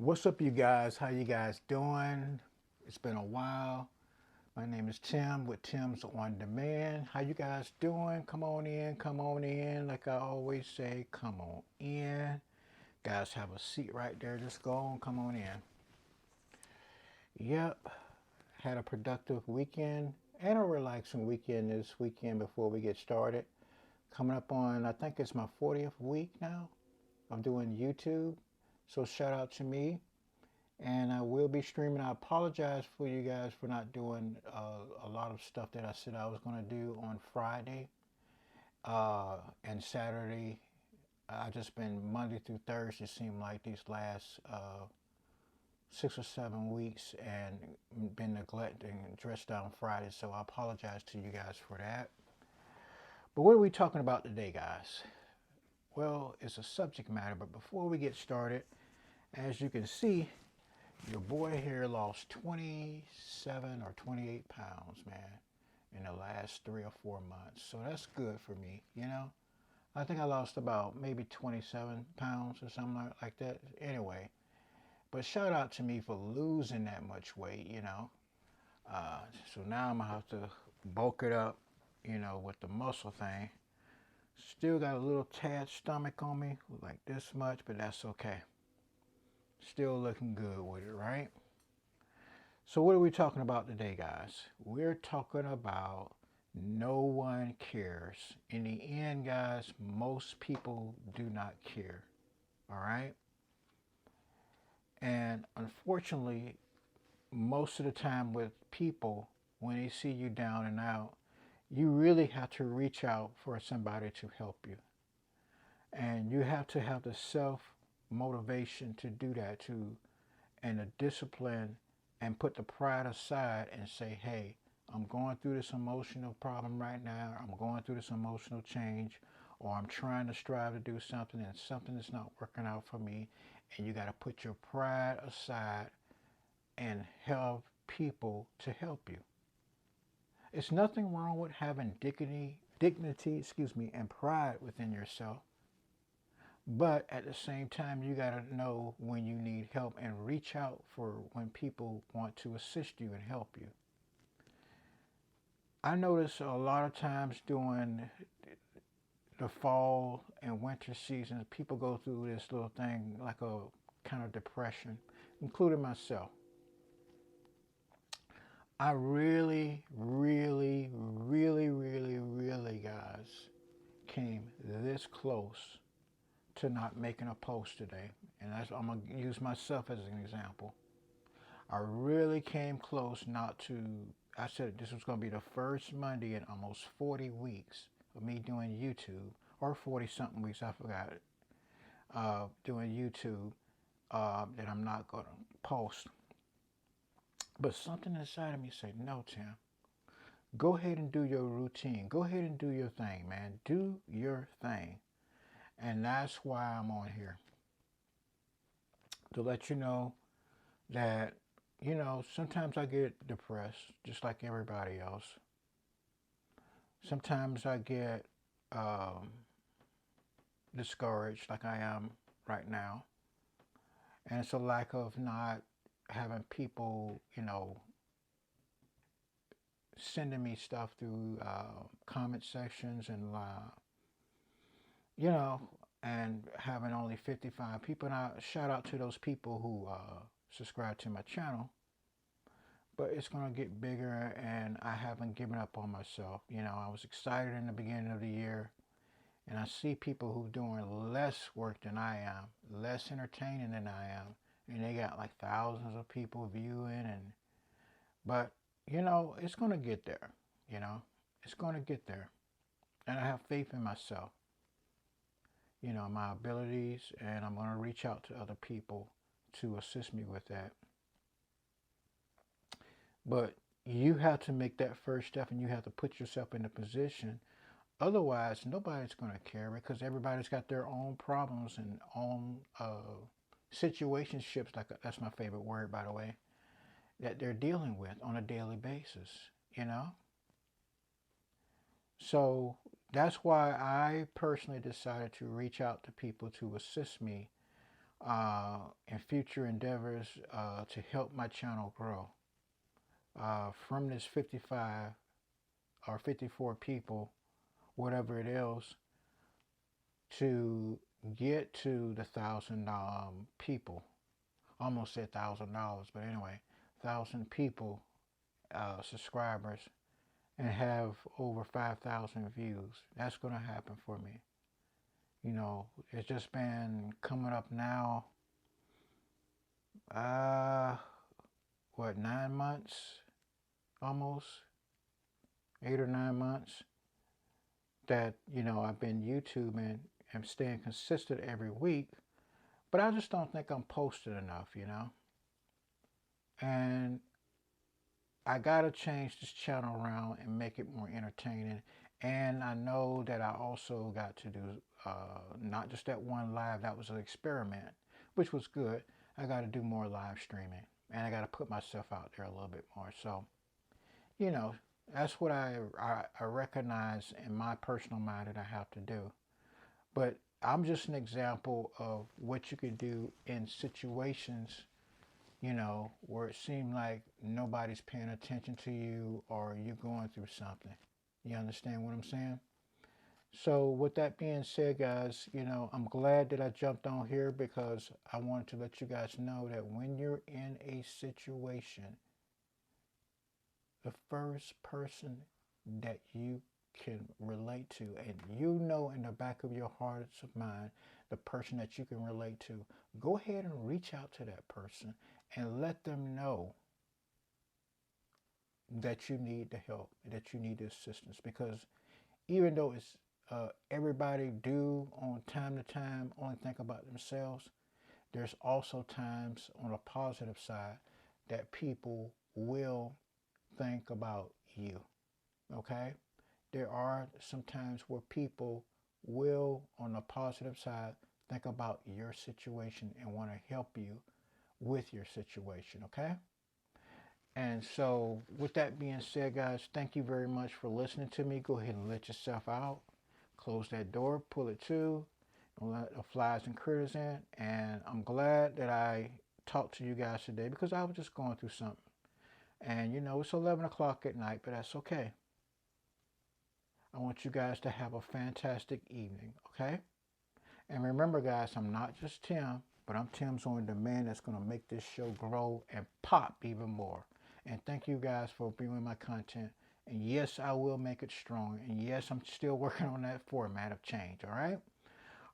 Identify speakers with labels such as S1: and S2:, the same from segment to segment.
S1: What's up, you guys? How you guys doing? It's been a while. My name is Tim with Tim's On Demand. How you guys doing? Come on in, come on in. Like I always say, come on in. Guys, have a seat right there. Just go on, come on in. Yep, had a productive weekend and a relaxing weekend this weekend before we get started. Coming up on, I think it's my 40th week now of doing YouTube. So shout out to me. And I will be streaming. I apologize for you guys for not doing a lot of stuff that I said I was going to do on Friday and Saturday. I just been Monday through Thursday, seemed like these last 6 or 7 weeks, and been neglecting Dress Down Friday. So I apologize to you guys for that. But what are we talking about today, guys? Well, it's a subject matter, but before we get started, as you can see, your boy here lost 27 or 28 pounds, man, in the last 3 or 4 months. So that's good for me, you know. I think I lost about maybe 27 pounds or something like that. Anyway, but shout out to me for losing that much weight, you know. Uh, so now I'm gonna have to bulk it up, you know, with the muscle thing. Still got a little tad stomach on me, like this much, but that's okay. Still looking good with it, right? So what are we talking about today, guys? We're talking about no one cares. In the end, guys, most people do not care. All right? And unfortunately, most of the time with people, when they see you down and out, you really have to reach out for somebody to help you. And you have to have the self motivation to do that too, and the discipline, and put the pride aside and say, hey, I'm going through this emotional problem right now. I'm going through this emotional change, or I'm trying to strive to do something and something is not working out for me. And you got to put your pride aside and help people to help you. It's nothing wrong with having dignity, and pride within yourself. But at the same time, you got to know when you need help and reach out for when people want to assist you and help you. I notice a lot of times during the fall and winter seasons, people go through this little thing like a kind of depression, including myself. I really, really, really, really, really, guys, came this close to not making a post today. And I'm going to use myself as an example. I really came close not to. I said this was going to be the first Monday in almost 40 weeks of me doing YouTube, or 40 something weeks, I forgot it, doing YouTube, that I'm not going to post. But something inside of me said, no, Tim, go ahead and do your routine. Go ahead and do your thing, man. Do your thing. And that's why I'm on here, to let you know that, sometimes I get depressed, just like everybody else. Sometimes I get um, discouraged, like I am right now. And it's a lack of not having people, sending me stuff through comment sections and, you know, and having only 55 people. And I shout out to those people who subscribe to my channel. But it's going to get bigger, and I haven't given up on myself. I was excited in the beginning of the year, and I see people who doing less work than I am, less entertaining than I am, and they got like thousands of people viewing. But it's going to get there. You know, it's going to get there, and I have faith in myself. My abilities, and I'm going to reach out to other people to assist me with that. But you have to make that first step, and you have to put yourself in a position. Otherwise, nobody's going to care, because everybody's got their own problems and own situationships. Like, that's my favorite word, by the way, that they're dealing with on a daily basis. You know. So that's why I personally decided to reach out to people to assist me in future endeavors to help my channel grow. From this 55 or 54 people, whatever it is, to get to the 1,000 people. Almost said $1,000, but anyway, 1,000 people, subscribers, and have over 5,000 views. That's going to happen for me. You know, it's just been coming up now, what, 9 months? Almost 8 or 9 months that, you know, I've been YouTubing and staying consistent every week, but I just don't think I'm posting enough, you know? And I gotta change this channel around and make it more entertaining. And I know that I also got to do not just that one live, that was an experiment, which was good. I got to do more live streaming, and I got to put myself out there a little bit more. So, you know, that's what I recognize in my personal mind that I have to do. But I'm just an example of what you could do in situations, you know, where it seems like nobody's paying attention to you or you're going through something. You understand what I'm saying? So with that being said, guys, you know, I'm glad that I jumped on here because I wanted to let you guys know that when you're in a situation, the first person that you can relate to, and you know in the back of your hearts of mind, the person that you can relate to, go ahead and reach out to that person and let them know that you need the help, that you need the assistance. Because even though it's everybody do on time to time only think about themselves, there's also times on a positive side that people will think about you. Okay? There are some times where people will, on the positive side, think about your situation and want to help you with your situation. Okay? And so, with that being said, guys, thank you very much for listening to me. Go ahead and let yourself out. Close that door, pull it to, and let the flies and critters in. And I'm glad that I talked to you guys today because I was just going through something. And you know, it's 11 o'clock at night, but that's okay. I want you guys to have a fantastic evening, okay? And remember, guys, I'm not just Tim, but I'm Tim's on demand that's going to make this show grow and pop even more. And thank you guys for viewing my content. And yes, I will make it strong. And yes, I'm still working on that format of change, all right?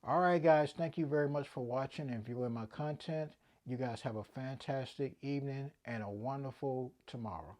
S1: All right, guys, thank you very much for watching and viewing my content. You guys have a fantastic evening and a wonderful tomorrow.